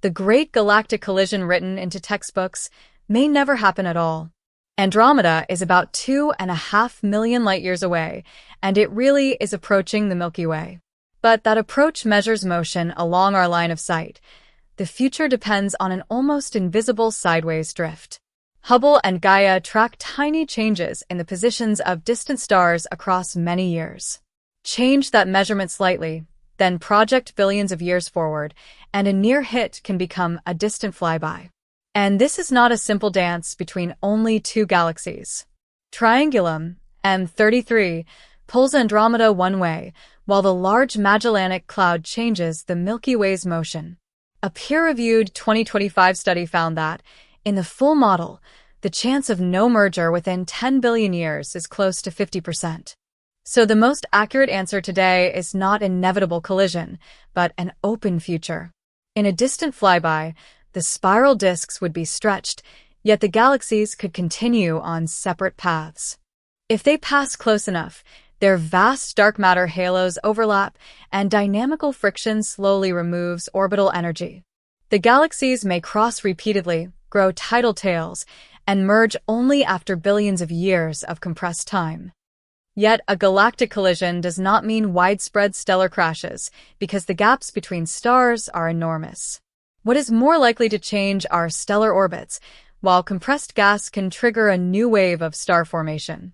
The great galactic collision written into textbooks may never happen at all. Andromeda is about 2.5 million light-years away, and it really is approaching the Milky Way. But that approach measures motion along our line of sight. The future depends on an almost invisible sideways drift. Hubble and Gaia track tiny changes in the positions of distant stars across many years. Change that measurement slightly, then project billions of years forward, and a near hit can become a distant flyby. And this is not a simple dance between only two galaxies. Triangulum, M33, pulls Andromeda one way, while the Large Magellanic Cloud changes the Milky Way's motion. A peer-reviewed 2025 study found that, in the full model, the chance of no merger within 10 billion years is close to 50%. So the most accurate answer today is not inevitable collision, but an open future. In a distant flyby, the spiral disks would be stretched, yet the galaxies could continue on separate paths. If they pass close enough, their vast dark matter halos overlap, and dynamical friction slowly removes orbital energy. The galaxies may cross repeatedly, grow tidal tails, and merge only after billions of years of compressed time. Yet a galactic collision does not mean widespread stellar crashes, because the gaps between stars are enormous. What is more likely to change are stellar orbits, while compressed gas can trigger a new wave of star formation.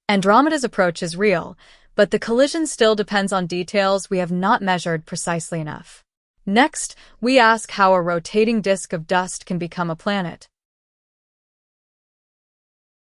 Andromeda's approach is real, but the collision still depends on details we have not measured precisely enough. Next, we ask how a rotating disk of dust can become a planet.